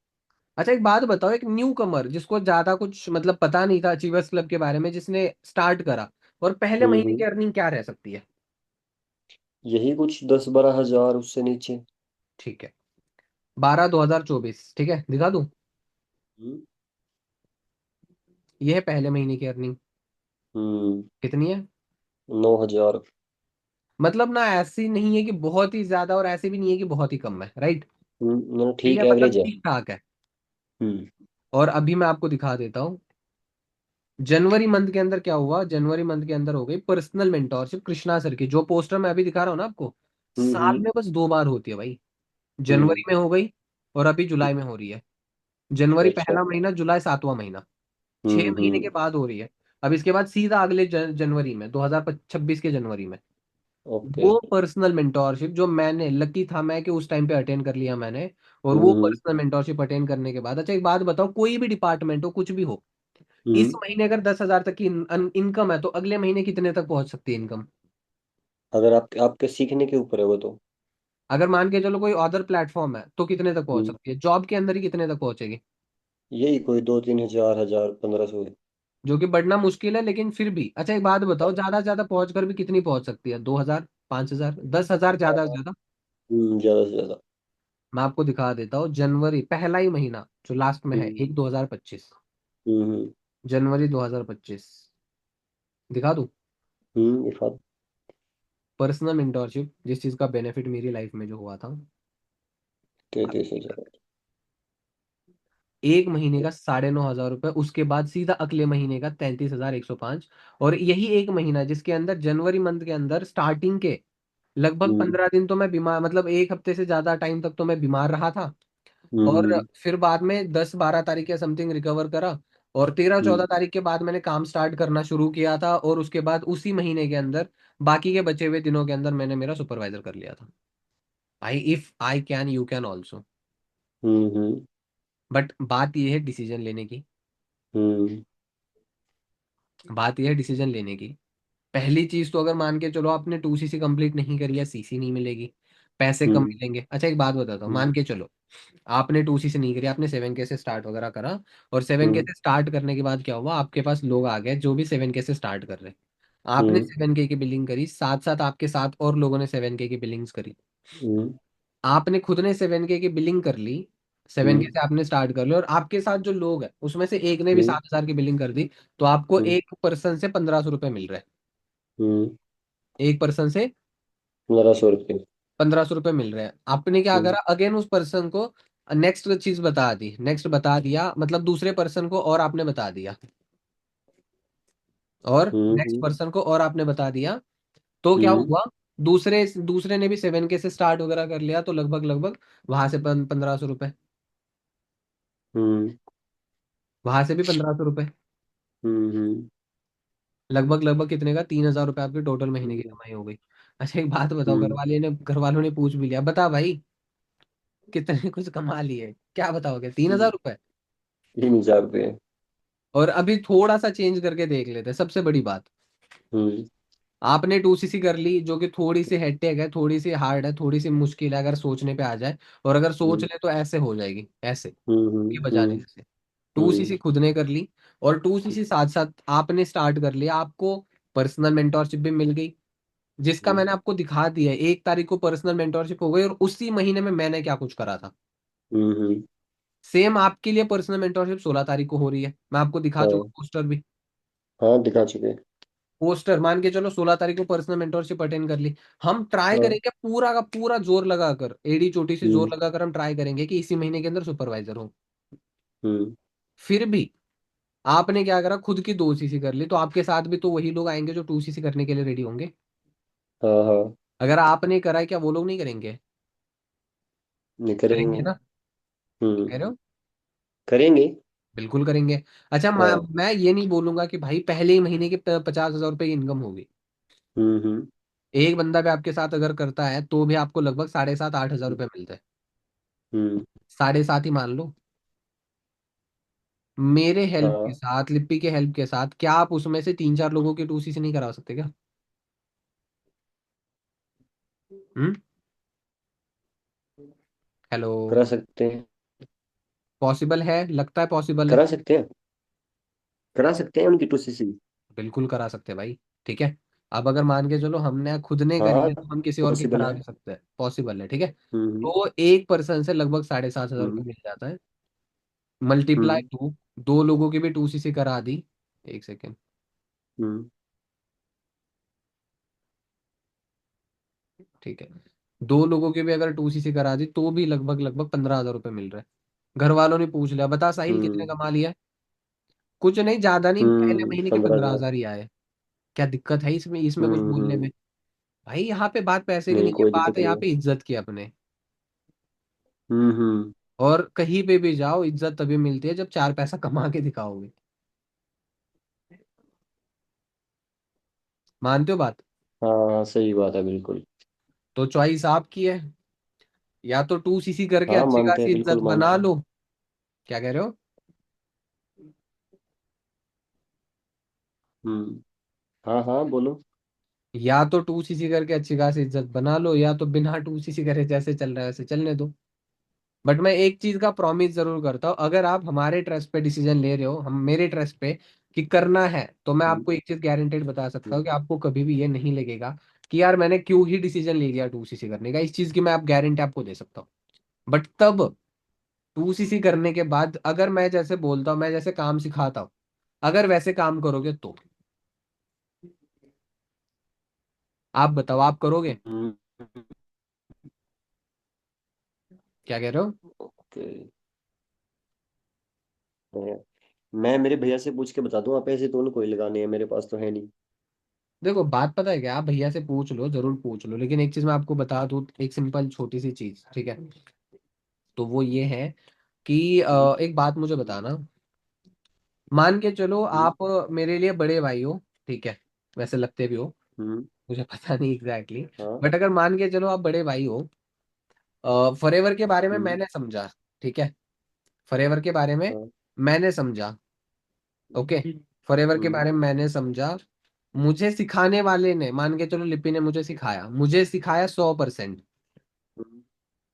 अच्छा, एक बात बताओ, एक न्यू कमर जिसको ज्यादा कुछ मतलब पता नहीं था अचीवर्स क्लब के बारे में, जिसने स्टार्ट करा, और पहले महीने की हम्म। अर्निंग क्या रह सकती है? यही कुछ 10-12 हजार उससे नीचे। ठीक है, 12/2024, ठीक है, दिखा दूं? हम्म। ये है पहले महीने की अर्निंग। हम्म। कितनी है? 9 हजार। मतलब ना, ऐसी नहीं है कि बहुत ही ज्यादा, और ऐसी भी नहीं है कि बहुत ही कम है, राइट? ठीक ठीक है, मतलब एवरेज है। ठीक ठाक है। हम्म। और अभी मैं आपको दिखा देता हूँ, जनवरी मंथ के अंदर क्या हुआ। जनवरी मंथ के अंदर हो गई पर्सनल मेंटोरशिप कृष्णा सर की, जो पोस्टर मैं अभी दिखा रहा हूँ ना आपको, साल हम्म। में बस 2 बार होती है भाई। जनवरी हम्म। में हो गई, और अभी जुलाई में हो रही है। जनवरी अच्छा। पहला महीना, जुलाई 7वां महीना, 6 महीने के हम्म। बाद हो रही है। अब इसके बाद सीधा अगले जनवरी में, 2026 के जनवरी में, ओके। वो पर्सनल मेंटोरशिप जो मैंने, लकी था मैं कि उस टाइम पे अटेंड कर लिया मैंने। और वो हम्म। पर्सनल मेंटोरशिप अटेंड करने के बाद, अच्छा एक बात बताओ, कोई भी डिपार्टमेंट हो, कुछ भी हो, इस हम्म। महीने अगर 10,000 तक की इनकम है, तो अगले महीने कितने तक पहुंच सकती है इनकम? अगर आप आपके सीखने के ऊपर है वो तो। अगर मान के चलो कोई अदर प्लेटफॉर्म है, तो कितने तक पहुंच हम्म। सकती है? जॉब के अंदर ही कितने तक पहुंचेगी? यही कोई 2-3 हजार, 1500। जो कि बढ़ना मुश्किल है, लेकिन फिर भी। अच्छा एक बात बताओ, ज्यादा से ज्यादा पहुंच कर भी कितनी पहुंच सकती है? 2,000, 5,000, 10,000, ज्यादा से ज्यादा? ज्यादा से ज्यादा। मैं आपको दिखा देता हूँ, जनवरी पहला ही महीना जो लास्ट में है, हम्म। 1/2025, हम्म। जनवरी 2025, दिखा दूं? इफाद। पर्सनल मेंटोरशिप जिस चीज का बेनिफिट मेरी लाइफ में जो हुआ था, 33 हजार। एक महीने का 9,500 रुपये, उसके बाद सीधा अगले महीने का 33,105। और यही एक महीना जिसके अंदर, जनवरी मंथ के अंदर स्टार्टिंग के लगभग हम्म। 15 दिन तो मैं बीमार, मतलब एक हफ्ते से ज्यादा टाइम तक तो मैं बीमार रहा था। और हम्म। फिर बाद में 10-12 तारीख या समथिंग रिकवर करा। और 13-14 हम्म। तारीख के बाद मैंने काम स्टार्ट करना शुरू किया था, और उसके बाद उसी महीने के अंदर, बाकी के बचे हुए दिनों के अंदर, मैंने मेरा सुपरवाइजर कर लिया था। I if I can, you can also. Hmm. But बात यह है डिसीजन लेने की। हम्म। बात यह है डिसीजन लेने की। पहली चीज तो, अगर मान के चलो आपने 2CC कंप्लीट नहीं करी है, CC नहीं मिलेगी, पैसे कम हम्म। मिलेंगे। अच्छा एक बात बताता हूँ, हम्म। मान के चलो आपने 2CC नहीं करी, आपने 7K से स्टार्ट वगैरह करा, और 7K हम्म। से स्टार्ट करने के बाद क्या हुआ, आपके पास लोग आ गए जो भी 7K से स्टार्ट कर रहे हैं। आपने हम्म। 7K की बिलिंग करी, साथ साथ आपके साथ और लोगों ने 7K की बिलिंग्स करी। हम्म। आपने खुद ने 7K की बिलिंग कर ली, 7K हम्म। से आपने स्टार्ट कर लिया, और आपके साथ जो लोग हैं उसमें से एक ने भी हम्म। 7,000 की बिलिंग कर दी, तो आपको हम्म। एक पर्सन से 1,500 रुपये मिल रहे हैं। हम्म। एक पर्सन से 1500 रुपये। 1,500 रुपये मिल रहे हैं। आपने क्या हम्म। करा, अगेन उस पर्सन को नेक्स्ट चीज बता दी, नेक्स्ट बता दिया, मतलब दूसरे पर्सन को और आपने बता दिया, और नेक्स्ट हम्म। पर्सन को और आपने बता दिया। तो क्या हम्म। हुआ, दूसरे दूसरे ने भी 7K से स्टार्ट वगैरह कर लिया, तो लगभग लगभग वहां से 1,500 रुपये, हम्म। वहां से भी 1,500 रुपये, हम्म। लगभग लगभग कितने का, 3,000 रुपये आपकी टोटल महीने की हम्म। कमाई हो गई। अच्छा एक बात बताओ, हम्म। घर वालों ने पूछ भी लिया, बता भाई कितने कुछ कमा लिए, क्या बताओगे? 3,000 रुपए। 3,000 रुपये। और अभी थोड़ा सा चेंज करके देख लेते हैं, सबसे बड़ी बात। हम्म। आपने 2cc कर ली, जो कि थोड़ी सी हेक्टेक है, थोड़ी सी हार्ड है, थोड़ी सी मुश्किल है अगर सोचने पे आ जाए। और अगर सोच हम्म। ले तो ऐसे हो जाएगी, ऐसे हम्म। ये हम्म। बजाने जैसे। To hmm. सीसी खुद ने कर ली, और 2cc साथ साथ आपने स्टार्ट कर लिया। आपको पर्सनल मेंटोरशिप भी मिल गई, जिसका हम्म। मैंने आपको दिखा दिया है। 1 तारीख को पर्सनल मेंटोरशिप हो गई, और उसी महीने में मैंने क्या कुछ करा था। हम्म। हम्म। सेम आपके लिए पर्सनल मेंटोरशिप 16 तारीख को हो रही है, मैं आपको दिखा चुका हाँ। पोस्टर भी। हाँ, दिखा चुके। पोस्टर मान के चलो, 16 तारीख को पर्सनल मेंटोरशिप अटेंड कर ली। हम ट्राई हाँ। करेंगे पूरा का पूरा जोर लगाकर, एडी चोटी से जोर हम्म। लगाकर हम ट्राई करेंगे कि इसी महीने के अंदर सुपरवाइजर हो। हम्म। फिर भी आपने क्या करा, खुद की 2cc कर ली, तो आपके साथ भी तो वही लोग आएंगे जो 2cc करने के लिए रेडी होंगे। हाँ। हाँ। अगर आपने करा है, क्या वो लोग नहीं करेंगे? नहीं करेंगे। करेंगे ना? हम्म। कह रहे हो? करेंगे। बिल्कुल करेंगे। अच्छा, हाँ। मैं ये नहीं बोलूंगा कि भाई पहले ही महीने की 50,000 रुपये की इनकम होगी। हम्म। हम्म। एक बंदा भी आपके साथ अगर करता है तो भी आपको लगभग 7,500 8,000 रुपये मिलते हैं। हम्म। 7.5 ही मान लो। मेरे हेल्प के हाँ। साथ, लिप्पी के हेल्प के साथ, क्या आप उसमें से 3 4 लोगों की 2cc नहीं करा सकते क्या? हम्म। हेलो। करा सकते हैं। पॉसिबल है, लगता है पॉसिबल है। करा सकते हैं। करा सकते हैं उनकी 2cc। बिल्कुल करा सकते हैं भाई। ठीक है। अब अगर मान के चलो हमने खुद ने करी हाँ, है, तो हम किसी और की पॉसिबल करा है। भी सकते हैं, पॉसिबल है। ठीक है। हम्म। तो एक पर्सन से लगभग 7,500 रुपये हम्म। मिल जाता है। मल्टीप्लाई हम्म। 2, 2 लोगों की भी 2cc करा दी। एक सेकेंड। हम्म। ठीक है। 2 लोगों की भी अगर 2cc करा दी तो भी लगभग लगभग 15,000 रुपये मिल रहे हैं। घर वालों ने पूछ लिया, बता साहिल कितने हम्म। कमा लिया? कुछ नहीं, ज्यादा नहीं, पहले हम्म। महीने के 15,000। 15,000 ही आए। क्या दिक्कत है इसमें, इसमें कुछ बोलने में? हम्म। भाई यहाँ पे बात पैसे की नहीं, नहीं है, कोई बात दिक्कत है नहीं यहाँ है। पे इज्जत की अपने। हम्म। हम्म। और कहीं पे भी जाओ, इज्जत तभी मिलती है जब 4 पैसा कमा के दिखाओगे। मानते हो बात? हाँ, सही बात है बिल्कुल। तो चॉइस आपकी है, या तो 2cc करके हाँ, अच्छी मानते हैं, खासी इज्जत बिल्कुल बना मानते हैं। लो। क्या कह रहे हो? हम्म। हाँ, हाँ, बोलो। या तो 2cc करके अच्छी खासी इज्जत बना लो, या तो बिना 2cc करे जैसे चल रहा है वैसे चलने दो। बट मैं एक चीज का प्रॉमिस जरूर करता हूँ, अगर आप हमारे ट्रस्ट पे डिसीजन ले रहे हो, हम मेरे ट्रस्ट पे कि करना है, तो मैं हम्म। आपको एक चीज गारंटेड बता सकता हूँ हम्म। कि आपको कभी भी ये नहीं लगेगा कि यार मैंने क्यों ही डिसीजन ले लिया 2cc करने का। इस चीज की मैं आप गारंटी आपको दे सकता हूँ। बट तब 2cc करने के बाद अगर मैं जैसे बोलता हूँ, मैं जैसे काम सिखाता हूँ, अगर वैसे काम करोगे तो आप बताओ, आप करोगे? हम्म। क्या कह रहे हो? ओके। मैं मेरे भैया से पूछ के बता दूं, आप ऐसे तो कोई लगाने हैं, मेरे पास तो है नहीं। देखो बात पता है क्या, आप भैया से पूछ लो, जरूर पूछ लो, लेकिन एक चीज मैं आपको बता दूं, एक सिंपल छोटी सी चीज, ठीक है? तो वो ये है कि हम्म। एक बात मुझे बताना। मान के चलो हम्म। आप मेरे लिए बड़े भाई हो, ठीक है? वैसे लगते भी हो, हम्म। मुझे पता नहीं एग्जैक्टली exactly। हाँ। बट अगर मान के चलो आप बड़े भाई हो, फॉरएवर के बारे में हम्म। मैंने समझा, ठीक है? फॉरएवर के बारे में हाँ। मैंने समझा। ओके। फॉरएवर के हम्म। बारे में मैंने समझा। मुझे सिखाने वाले ने, मान के चलो लिपि ने मुझे सिखाया 100%। हम्म।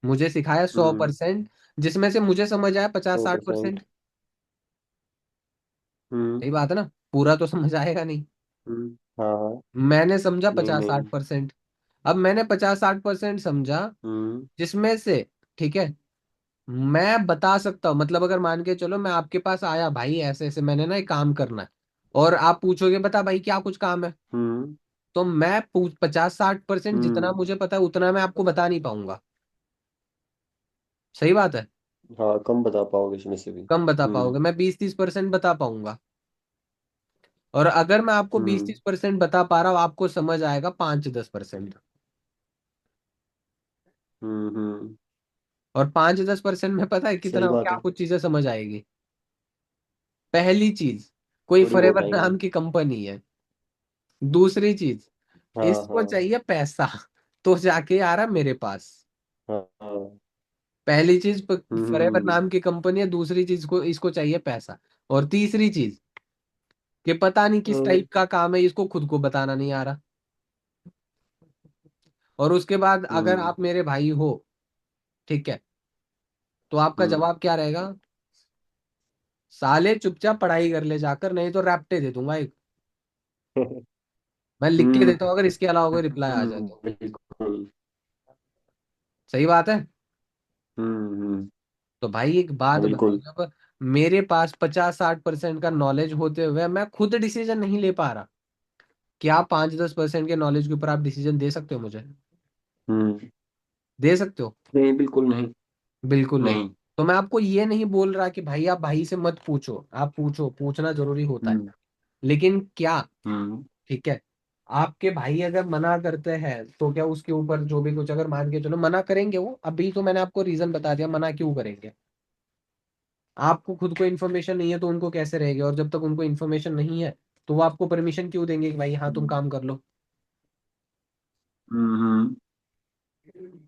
मुझे सिखाया सौ हम्म। परसेंट जिसमें से मुझे समझ आया पचास सौ साठ परसेंट परसेंट हम्म। सही बात है ना? पूरा तो समझ आएगा नहीं। हम्म। हाँ, हाँ। मैंने समझा नहीं, 50 60%। अब मैंने 50 60% समझा, नहीं। जिसमें से, ठीक है, मैं बता सकता हूँ, मतलब अगर मान के चलो मैं आपके पास आया, भाई ऐसे ऐसे मैंने ना एक काम करना है, और आप पूछोगे बता भाई क्या कुछ काम है, हम्म। तो मैं पूछ 50 60% जितना हम्म। मुझे पता है उतना मैं आपको बता नहीं पाऊंगा। सही बात है। हाँ, कम बता पाओगे इसमें से भी। कम बता हम्म। पाओगे, मैं 20 30% बता पाऊंगा। और अगर मैं आपको बीस हम्म। तीस परसेंट बता पा रहा हूँ, आपको समझ आएगा 5 10%। हम्म। हम्म। और 5 10% में पता है सही कितना बात क्या है। कुछ चीजें समझ आएगी। पहली चीज, कोई थोड़ी बहुत फॉरएवर आएंगी। नाम की कंपनी है। दूसरी चीज, हाँ, इसको हाँ। चाहिए पैसा, तो जाके आ रहा मेरे पास। हाँ, हाँ। पहली चीज फॉरएवर हम्म। नाम की कंपनी है, दूसरी चीज को इसको चाहिए पैसा, और तीसरी चीज कि पता नहीं किस हम्म, टाइप का काम है, इसको खुद को बताना नहीं आ रहा। और उसके बाद अगर हम्म, आप मेरे भाई हो, ठीक है, तो आपका हम्म। जवाब क्या रहेगा? साले चुपचाप पढ़ाई कर ले जाकर, नहीं तो रैप्टे दे दूंगा एक। मैं लिख के हम्म, देता हूँ, अगर इसके अलावा कोई रिप्लाई आ जाए तो। बिल्कुल। सही बात है। हम्म। तो भाई एक बात बताओ, बिल्कुल। जब मेरे पास 50-60% का नॉलेज होते हुए मैं खुद डिसीजन नहीं ले पा रहा, क्या 5-10% के नॉलेज के ऊपर आप डिसीजन दे सकते हो मुझे? हम्म। दे सकते हो? नहीं, बिल्कुल नहीं। बिल्कुल नहीं। नहीं। तो मैं आपको ये नहीं बोल रहा कि भाई आप भाई से मत पूछो, आप पूछो, पूछना जरूरी होता है। हम्म। लेकिन क्या, हम्म। ठीक है, आपके भाई अगर मना करते हैं तो क्या उसके ऊपर जो भी कुछ, अगर मान के चलो मना करेंगे, वो अभी तो मैंने आपको रीजन बता दिया मना क्यों करेंगे। आपको खुद को इन्फॉर्मेशन नहीं है तो उनको कैसे रहेगी, और जब तक उनको इन्फॉर्मेशन नहीं है तो वो आपको परमिशन क्यों देंगे कि भाई हाँ तुम काम कर लो? हम्म।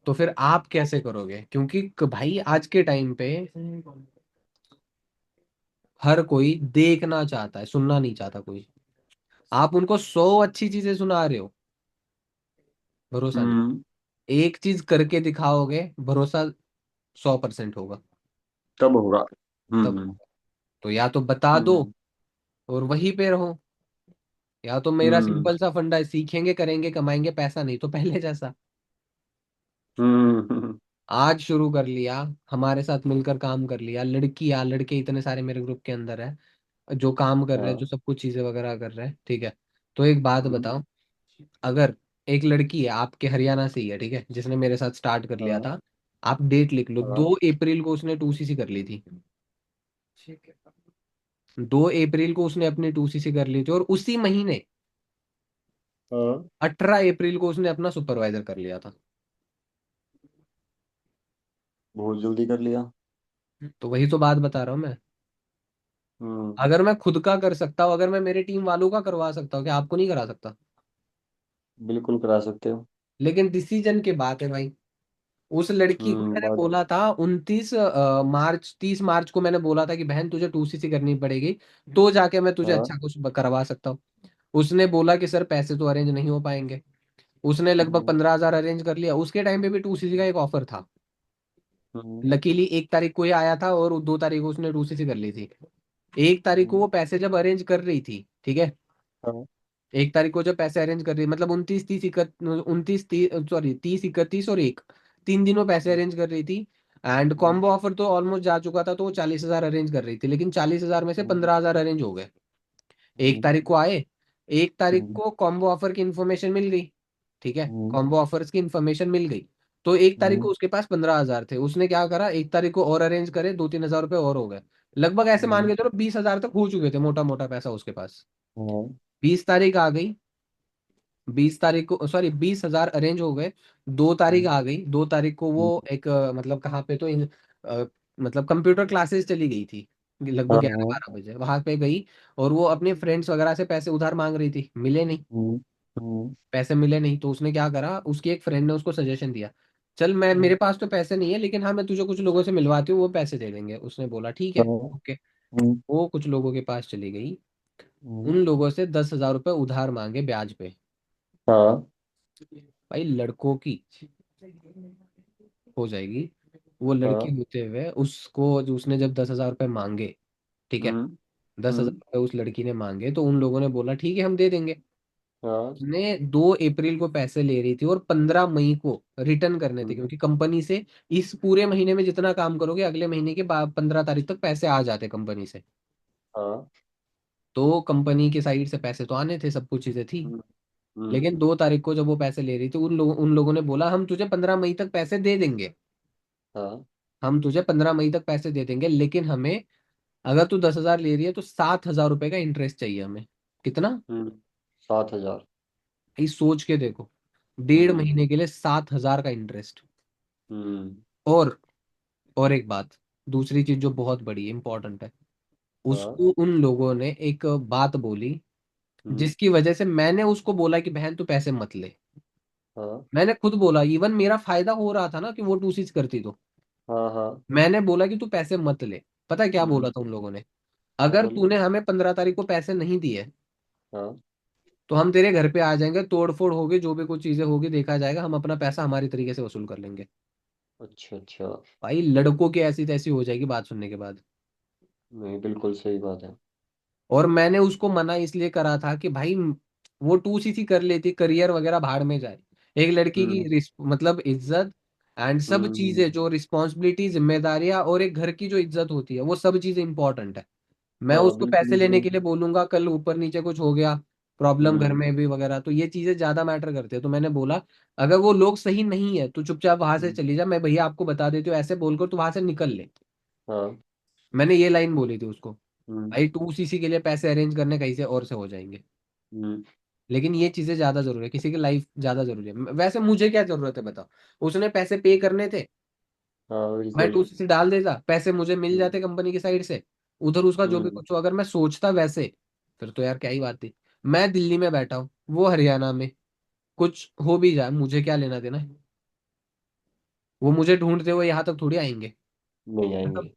तो फिर आप कैसे करोगे? क्योंकि भाई आज के टाइम पे हर कोई देखना चाहता है, सुनना नहीं चाहता कोई। आप उनको 100 अच्छी चीजें सुना रहे हो, भरोसा नहीं। हम्म। एक चीज करके दिखाओगे, भरोसा 100% होगा। तब होगा। तब हम्म। तो या तो बता दो हम्म। और वहीं पे रहो, या तो मेरा हम्म। सिंपल सा फंडा है, सीखेंगे करेंगे कमाएंगे पैसा, नहीं तो पहले जैसा। हम्म। आज शुरू कर लिया, हमारे साथ मिलकर काम कर लिया, लड़की या लड़के इतने सारे मेरे ग्रुप के अंदर है जो काम कर रहे हैं, जो हाँ। सब कुछ चीजें वगैरह कर रहे हैं, ठीक है। तो एक बात हम्म। बताओ, अगर एक लड़की है आपके हरियाणा से ही है, ठीक है, जिसने मेरे साथ स्टार्ट कर लिया हाँ। था, आप डेट लिख लो, हाँ। 2 अप्रैल को उसने 2CC कर ली थी। 2 अप्रैल को उसने अपनी 2CC कर ली थी, और उसी महीने हाँ। 18 अप्रैल को उसने अपना सुपरवाइजर कर लिया था। बहुत जल्दी कर लिया। तो वही तो बात बता रहा हूँ मैं। हम्म। अगर मैं खुद का कर सकता हूँ, अगर मैं मेरी टीम वालों का करवा सकता हूँ, क्या आपको नहीं करा सकता? बिल्कुल करा सकते हो। लेकिन डिसीजन की बात है भाई। उस लड़की को मैंने बात। बोला था 29 मार्च, 30 मार्च को मैंने बोला था कि बहन तुझे 2CC करनी पड़ेगी, तो जाके मैं तुझे हाँ। अच्छा कुछ करवा सकता हूँ। उसने बोला कि सर पैसे तो अरेंज नहीं हो पाएंगे। उसने लगभग हम्म। 15,000 अरेंज कर लिया, उसके टाइम पे भी 2CC का एक ऑफर था। हम्म। लकीली 1 तारीख को ही आया था, और 2 तारीख को उसने 2CC कर ली थी। 1 तारीख को हम्म। वो पैसे जब अरेंज कर रही थी, ठीक है, हाँ। 1 तारीख को जब पैसे अरेंज कर रही, मतलब 29, 30, 29, 30, 31 और 1, 3 दिन वो पैसे अरेंज कर रही थी। And hmm. कॉम्बो ऑफर तो ऑलमोस्ट जा चुका था, तो वो 40,000 अरेंज कर रही थी, लेकिन 40,000 में से हम्म। 15,000 अरेंज हो गए। एक हम्म। तारीख को आए, 1 तारीख हम्म। को कॉम्बो ऑफर की इन्फॉर्मेशन मिल गई, ठीक है, हम्म। कॉम्बो ऑफर्स की इन्फॉर्मेशन मिल गई। तो 1 तारीख को हम्म। उसके पास 15,000 थे, उसने क्या करा, 1 तारीख को और अरेंज करे, 2-3 हजार रुपये और हो गए। लगभग ऐसे मान हम्म। के चलो 20,000 तक हो चुके थे, मोटा मोटा पैसा उसके पास। हाँ। 20 तारीख आ गई, 20 तारीख को, सॉरी, 20,000 अरेंज हो गए। 2 तारीख हम्म। आ गई, 2 तारीख को वो हम्म। एक मतलब कहाँ पे, तो मतलब कंप्यूटर क्लासेस चली गई थी, लगभग हाँ। 11-12 बजे वहां पे गई। और वो अपने फ्रेंड्स वगैरह से पैसे उधार मांग रही थी, मिले नहीं। हम्म। हम्म। पैसे मिले नहीं तो उसने क्या करा, उसकी एक फ्रेंड ने उसको सजेशन दिया, चल मैं, हम्म। मेरे पास तो पैसे नहीं है लेकिन हाँ मैं तुझे कुछ लोगों से मिलवाती हूँ, वो पैसे दे देंगे। उसने बोला ठीक है, हाँ। ओके। हम्म। वो कुछ लोगों के पास चली गई, हम्म। उन लोगों से 10,000 रुपये उधार मांगे ब्याज पे। हाँ। भाई लड़कों की हो जाएगी। वो लड़की हाँ। होते हुए उसको, जो उसने जब 10,000 रुपये मांगे, ठीक है, हम्म। 10,000 हम्म। रुपये उस लड़की ने मांगे, तो उन लोगों ने बोला ठीक है हम दे देंगे। हाँ। उसने 2 अप्रैल को पैसे ले रही थी और 15 मई को रिटर्न करने थे, हम्म। क्योंकि कंपनी से इस पूरे महीने में जितना काम करोगे अगले महीने के 15 तारीख तक पैसे आ जाते कंपनी से। हाँ। तो कंपनी के साइड से पैसे तो आने थे, सब कुछ चीजें थी। हम्म। लेकिन हम्म। 2 तारीख को जब वो पैसे ले रही थी, उन लोगों ने बोला हम तुझे 15 मई तक पैसे दे देंगे, हाँ। हम तुझे 15 मई तक पैसे दे देंगे, लेकिन हमें, अगर तू 10,000 ले रही है तो 7,000 रुपये का इंटरेस्ट चाहिए हमें। कितना? हम्म। 7,000। ये सोच के देखो, डेढ़ हम्म। महीने के लिए 7,000 का इंटरेस्ट। हम्म। और और एक बात, दूसरी चीज जो बहुत बड़ी इंपॉर्टेंट है, हाँ। उसको उन लोगों ने एक बात बोली, हम्म। जिसकी वजह से मैंने उसको बोला कि बहन तू पैसे मत ले। हाँ। मैंने खुद बोला, इवन मेरा फायदा हो रहा था ना कि वो 2CC करती तो। हाँ हाँ। मैंने बोला कि तू पैसे मत ले। पता है क्या बोला हम्म। था उन लोगों ने? क्या अगर बोले? तूने हमें 15 तारीख को पैसे नहीं दिए हाँ। तो हम तेरे घर पे आ जाएंगे, तोड़ फोड़ होगी, जो भी कुछ चीजें होगी देखा जाएगा, हम अपना पैसा हमारी तरीके से वसूल कर लेंगे। अच्छा अच्छा। भाई लड़कों की ऐसी तैसी हो जाएगी बात सुनने के बाद। नहीं, बिल्कुल सही बात है। और मैंने उसको मना इसलिए करा था कि भाई वो 2cc कर लेती, करियर वगैरह भाड़ में जाए। एक लड़की की हम्म मतलब इज्जत एंड सब हम्म। चीजें, जो रिस्पॉन्सिबिलिटी, जिम्मेदारियां और एक घर की जो इज्जत होती है, वो सब चीजें इंपॉर्टेंट है। मैं हाँ उसको बिल्कुल पैसे लेने इसमें। के लिए बोलूंगा, कल ऊपर नीचे कुछ हो गया, प्रॉब्लम घर हम्म। में भी वगैरह, तो ये चीजें ज्यादा मैटर करती है। तो मैंने बोला अगर वो लोग सही नहीं है तो चुपचाप वहां से हम्म, चली जा, मैं भैया आपको बता देती हूँ ऐसे बोलकर तू वहां से निकल ले। हाँ। मैंने ये लाइन बोली थी उसको। हम्म भाई 2cc के लिए पैसे अरेंज करने कहीं से और से हो जाएंगे, हम्म। लेकिन ये चीजें ज्यादा जरूरी है, किसी की लाइफ ज्यादा जरूरी है। वैसे मुझे क्या जरूरत है बताओ? उसने पैसे पे करने थे, हाँ मैं बिल्कुल। 2cc डाल देता, पैसे मुझे मिल हम्म जाते कंपनी की साइड से, उधर उसका जो भी हम्म। कुछ हो, अगर मैं सोचता वैसे, फिर तो यार क्या ही बात थी। मैं दिल्ली में बैठा हूँ, वो हरियाणा में, कुछ हो भी जाए मुझे क्या लेना देना है? वो मुझे ढूंढते हुए यहाँ तक थोड़ी आएंगे। नहीं मतलब, आएंगे।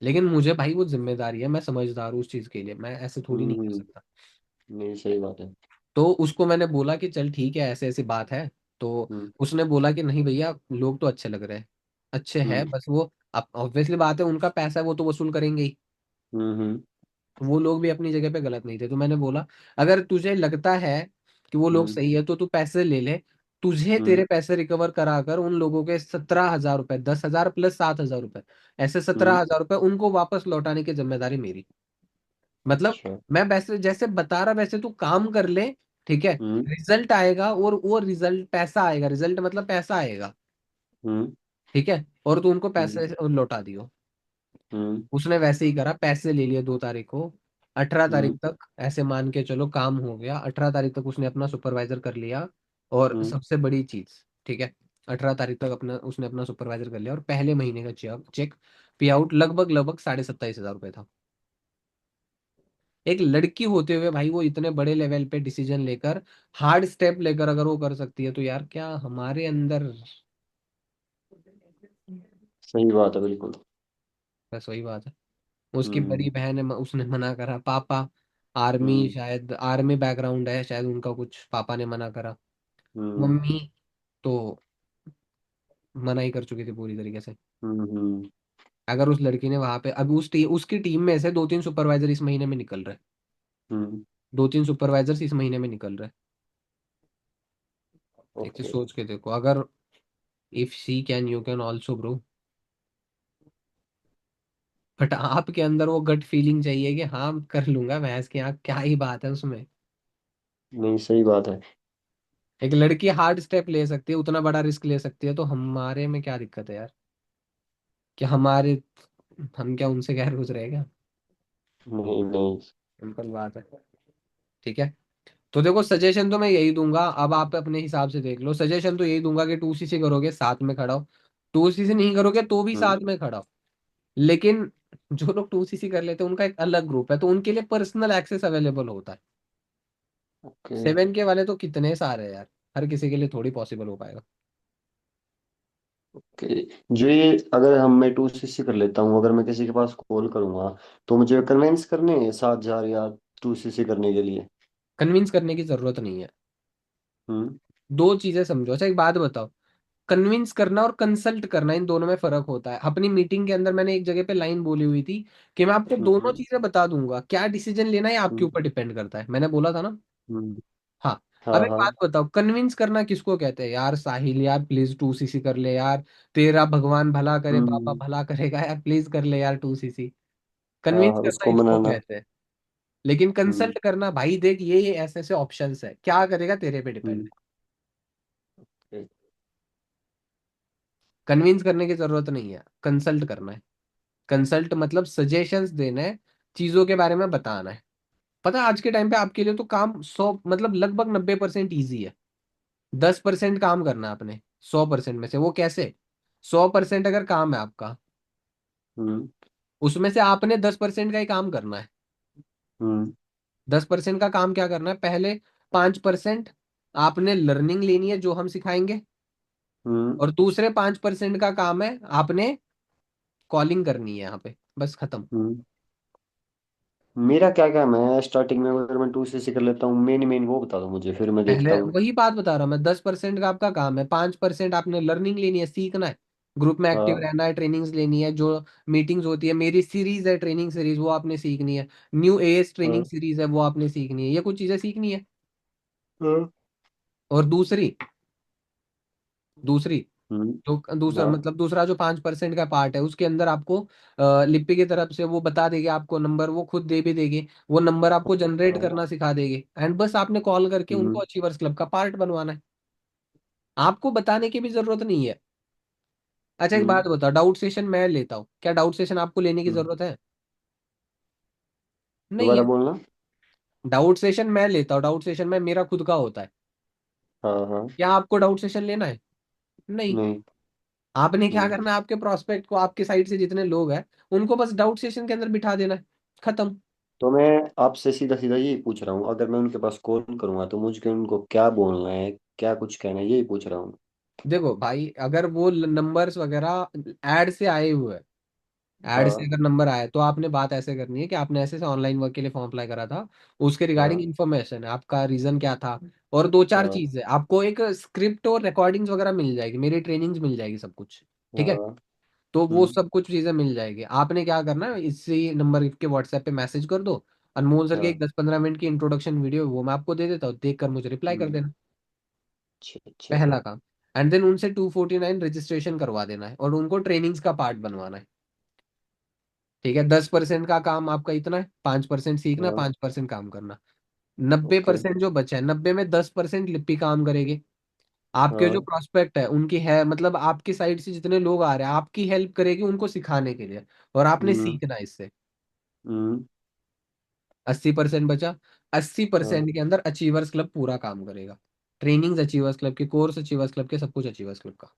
लेकिन मुझे भाई वो जिम्मेदारी है, मैं समझदार हूँ उस चीज के लिए, मैं ऐसे थोड़ी नहीं कर हम्म। सकता। नहीं, सही बात है। तो उसको मैंने बोला कि चल ठीक है, ऐसे ऐसी बात है। तो हम्म उसने बोला कि नहीं भैया, लोग तो अच्छे लग रहे हैं, अच्छे हैं, हम्म बस वो, अब ऑब्वियसली बात है, उनका पैसा है वो तो वसूल करेंगे ही। हम्म। वो लोग भी अपनी जगह पे गलत नहीं थे। तो मैंने बोला अगर तुझे लगता है कि वो लोग हम्म सही है तो तू पैसे ले ले, तुझे हम्म तेरे पैसे रिकवर कराकर उन लोगों के 17,000 रुपए, 10,000 प्लस 7,000 रुपए, ऐसे हम्म। 17,000 रुपए उनको वापस लौटाने की जिम्मेदारी मेरी। मतलब अच्छा। मैं वैसे जैसे बता रहा वैसे तू काम कर ले, ठीक है? हम्म रिजल्ट आएगा, और वो रिजल्ट पैसा आएगा, रिजल्ट मतलब पैसा आएगा, हम्म ठीक है? और तू उनको हम्म पैसे लौटा दियो। हम्म उसने वैसे ही करा, पैसे ले लिए 2 तारीख को। 18 तारीख हम्म तक ऐसे मान के चलो काम हो गया, 18 तारीख तक उसने अपना सुपरवाइजर कर लिया। और हम्म। सबसे बड़ी चीज, ठीक है, 18 तारीख तक अपना उसने अपना सुपरवाइजर कर लिया, और पहले महीने का चेक चेक पे आउट लगभग लगभग 27,500 रुपये था। एक लड़की होते हुए भाई वो इतने बड़े लेवल पे डिसीजन लेकर, हार्ड स्टेप लेकर अगर वो कर सकती है, तो यार क्या हमारे अंदर। सही बात है बिल्कुल। बस वही बात है। उसकी बड़ी हम्म बहन है, उसने मना करा, पापा आर्मी, हम्म शायद आर्मी बैकग्राउंड है शायद उनका कुछ, पापा ने मना करा। हम्म मम्मी तो मना ही कर चुकी थी पूरी तरीके से। हम्म। अगर उस लड़की ने वहां पे, अब उसकी टीम में से 2-3 सुपरवाइजर इस महीने में निकल रहे हैं, हम्म। 2-3 सुपरवाइजर्स इस महीने में निकल रहे हैं। एक चीज ओके। सोच के देखो, अगर if she can you can also bro. But आपके अंदर वो गट फीलिंग चाहिए कि हाँ कर लूंगा, भैंस की आँख, क्या ही बात है उसमें। नहीं, सही बात है। एक लड़की हार्ड स्टेप ले सकती है, उतना बड़ा रिस्क ले सकती है, तो हमारे में क्या दिक्कत है यार? कि हमारे, हम क्या उनसे गैर गुजरे क्या? नहीं नहीं। सिंपल बात है। ठीक है। तो देखो सजेशन तो मैं यही दूंगा, अब आप अपने हिसाब से देख लो, सजेशन तो यही दूंगा कि 2cc करोगे साथ में खड़ा हो, 2cc नहीं करोगे तो भी हम्म। साथ में खड़ा हो। लेकिन जो लोग 2cc कर लेते हैं उनका एक अलग ग्रुप है, तो उनके लिए पर्सनल एक्सेस अवेलेबल होता है। ओके 7K वाले तो कितने सारे हैं यार, हर किसी के लिए थोड़ी पॉसिबल हो पाएगा। ओके। जो ये, अगर हम मैं 2cc कर लेता हूँ, अगर मैं किसी के पास कॉल करूंगा, तो मुझे कन्वेंस करने हैं 7,000 या 2cc करने के लिए? कन्विंस करने की जरूरत नहीं है। हम्म दो चीजें समझो। अच्छा एक बात बताओ, कन्विंस करना और कंसल्ट करना, इन दोनों में फर्क होता है। अपनी मीटिंग के अंदर मैंने एक जगह पे लाइन बोली हुई थी कि मैं आपको दोनों हम्म चीजें बता दूंगा, क्या डिसीजन लेना है आपके हम्म ऊपर डिपेंड करता है, मैंने बोला था ना। हम्म। हाँ। अब हाँ एक हाँ। बात बताओ, कन्विंस करना किसको कहते हैं यार? साहिल यार प्लीज 2cc कर ले यार, तेरा भगवान भला करे, बाबा हम्म। भला करेगा यार, प्लीज कर ले यार 2cc। हाँ कन्विंस हाँ, करना उसको इसको मनाना। कहते हैं। लेकिन हम्म कंसल्ट करना, भाई देख ये ऐसे ऐसे ऑप्शंस है, क्या करेगा तेरे पे डिपेंड हम्म। है। okay, कन्विंस करने की जरूरत नहीं है, कंसल्ट करना है। कंसल्ट मतलब सजेशंस देना है, चीजों के बारे में बताना है। पता है आज के टाइम पे आपके लिए तो काम 100, मतलब लगभग 90% ईजी है। 10% काम करना है आपने 100% में से, वो कैसे? 100% अगर काम है आपका, हम्म उसमें से आपने 10% का ही काम करना है। हम्म 10% का काम क्या करना है? पहले 5% आपने लर्निंग लेनी है जो हम सिखाएंगे, हम्म। और दूसरे 5% का काम है आपने कॉलिंग करनी है यहाँ पे, बस खत्म। हम्म। मेरा क्या काम है स्टार्टिंग में, अगर मैं टू सी कर लेता हूँ, मेन मेन वो बता दो मुझे, फिर मैं देखता पहले हूँ। वही बात बता रहा हूँ मैं, 10% का आपका काम है, 5% आपने लर्निंग लेनी है, सीखना है, ग्रुप में एक्टिव हाँ। रहना है, ट्रेनिंग्स लेनी है, जो मीटिंग्स होती है, मेरी सीरीज है ट्रेनिंग सीरीज, वो आपने सीखनी है, न्यू एएस ट्रेनिंग हाँ। सीरीज है वो आपने सीखनी है, ये कुछ चीजें सीखनी है। हाँ। और दूसरी दूसरी हम्म। तो दूसरा हाँ। मतलब दूसरा जो 5% का पार्ट है उसके अंदर आपको लिपि की तरफ से वो बता देगी आपको नंबर, वो खुद दे भी देगी, वो नंबर आपको जनरेट हाँ। करना सिखा देगी, एंड बस आपने कॉल करके उनको हम्म। अचीवर्स क्लब का पार्ट बनवाना है, आपको बताने की भी जरूरत नहीं है। अच्छा एक हम्म। बात बताओ, डाउट सेशन मैं लेता हूँ, क्या डाउट सेशन आपको लेने की हम्म। जरूरत है? नहीं दोबारा है। बोलना। डाउट सेशन मैं लेता हूँ, डाउट सेशन में मेरा खुद का होता है, हाँ हाँ। क्या आपको डाउट सेशन लेना है? नहीं। नहीं। आपने क्या हम्म। करना है, आपके प्रोस्पेक्ट को, आपके साइड से जितने लोग हैं उनको बस डाउट सेशन के अंदर बिठा देना है, खत्म। तो मैं आपसे सीधा सीधा यही पूछ रहा हूँ, अगर मैं उनके पास कॉल करूंगा तो मुझे उनको क्या बोलना है, क्या कुछ कहना है, यही पूछ रहा हूँ। देखो भाई, अगर वो नंबर्स वगैरह ऐड से आए हुए हैं, ऐड से हाँ। अगर नंबर आए तो आपने बात ऐसे करनी है कि आपने ऐसे से ऑनलाइन वर्क के लिए फॉर्म अप्लाई करा था, उसके रिगार्डिंग हाँ। इन्फॉर्मेशन है, आपका रीजन क्या था, और दो चार हाँ। चीजें, आपको एक स्क्रिप्ट और रिकॉर्डिंग्स वगैरह मिल जाएगी, मेरी ट्रेनिंग्स मिल जाएगी, सब कुछ ठीक है। हाँ। तो वो हम्म। सब कुछ चीजें मिल जाएगी, आपने क्या करना है, इसी नंबर के व्हाट्सएप पे मैसेज कर दो, अनमोल सर की एक हाँ। 10-15 मिनट की इंट्रोडक्शन वीडियो वो मैं आपको दे देता हूँ, देख कर मुझे रिप्लाई कर हम्म। देना, अच्छा अच्छा। पहला काम। एंड देन उनसे 249 रजिस्ट्रेशन करवा देना है और उनको ट्रेनिंग्स का पार्ट बनवाना है, ठीक है। 10% का काम आपका इतना है, 5% सीखना, हाँ। 5% काम करना, नब्बे ओके। परसेंट जो बचा है, 90 में 10% लिपि काम करेगी, आपके जो हाँ। प्रोस्पेक्ट है उनकी है, मतलब आपकी साइड से जितने लोग आ रहे हैं आपकी हेल्प करेगी उनको सिखाने के लिए, और आपने हम्म। सीखना है इससे। हम्म। 80% बचा, अस्सी हाँ। परसेंट के अंदर अचीवर्स क्लब पूरा काम करेगा, ट्रेनिंग्स अचीवर्स क्लब की, कोर्स अचीवर्स क्लब के, सब कुछ अचीवर्स क्लब का।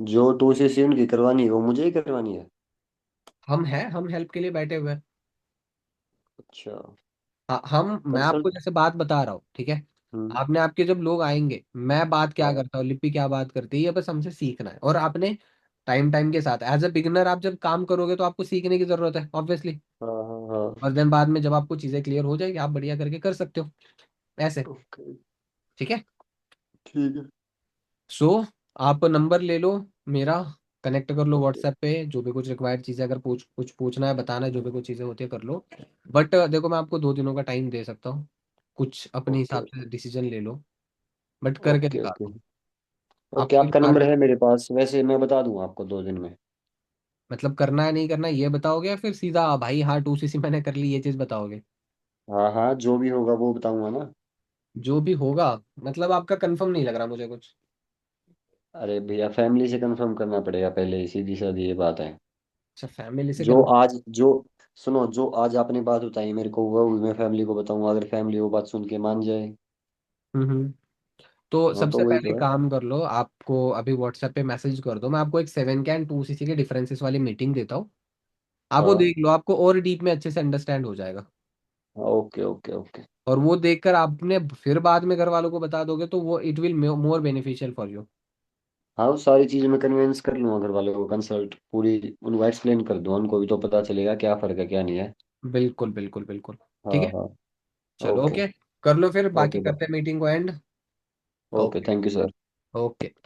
जो टू सी उनकी करवानी है वो मुझे ही करवानी है? हम हेल्प के लिए बैठे हुए हैं। अच्छा। हाँ हम, मैं आपको कंसल्ट। जैसे बात बता रहा हूँ ठीक है, हम्म। आपने, आपके जब लोग आएंगे मैं बात क्या हाँ। करता हूँ, लिपि क्या बात करती है, ये बस हमसे सीखना है, और आपने टाइम टाइम के साथ एज अ बिगनर आप जब काम करोगे तो आपको सीखने की जरूरत है ऑब्वियसली, हाँ। हाँ। हाँ। और देन बाद में जब आपको चीजें क्लियर हो जाएगी आप बढ़िया करके कर सकते हो ऐसे, ओके। ठीक है। ठीक है। सो आप नंबर ले लो मेरा, कनेक्ट कर लो ओके। व्हाट्सएप पे, जो भी कुछ रिक्वायर्ड चीज़ें, अगर कुछ पूछना है बताना है, जो भी कुछ चीज़ें होती है कर लो, बट देखो मैं आपको 2 दिनों का टाइम दे सकता हूँ, कुछ अपने ओके। हिसाब से डिसीजन ले लो, बट करके ओके। दिखा ओके। दो। ओके, आपको आपका नंबर रिक्वायरमेंट, है मेरे पास, वैसे मैं बता दूंगा आपको 2 दिन में। मतलब करना है नहीं करना है ये बताओगे, या फिर सीधा भाई हाँ 2cc मैंने कर ली ये चीज़ बताओगे? हाँ हाँ, जो भी होगा वो बताऊंगा ना। जो भी होगा, मतलब आपका कंफर्म नहीं लग रहा मुझे कुछ। अरे भैया, फैमिली से कंफर्म करना पड़ेगा पहले, सीधी सादी ये बात है। अच्छा फैमिली से जो कंफर्म। आज जो सुनो, जो आज आपने बात बताई मेरे को, वो भी मैं फैमिली को बताऊंगा, अगर फैमिली वो बात सुन के मान जाए। हम्म। तो हाँ, तो सबसे वही पहले तो है। काम कर लो, आपको अभी व्हाट्सएप पे मैसेज कर दो, मैं आपको एक 7 के एंड 2cc के डिफरेंसेस वाली मीटिंग देता हूँ, आप वो हाँ। देख लो, आपको और डीप में अच्छे से अंडरस्टैंड हो जाएगा, हाँ, ओके ओके ओके। और वो देखकर आपने फिर बाद में घर वालों को बता दोगे तो वो it will more beneficial for you. हाँ, वो सारी चीजें मैं कन्विंस कर लूंगा घर वालों को, कंसल्ट पूरी उनको एक्सप्लेन कर दूँ, उनको भी तो पता चलेगा क्या फर्क है क्या नहीं है। बिल्कुल बिल्कुल बिल्कुल। ठीक हाँ है, हाँ। चलो ओके। ओके, कर लो फिर, बाकी ओके। करते हैं मीटिंग को and. Okay, okay. Thank you sir. Okay.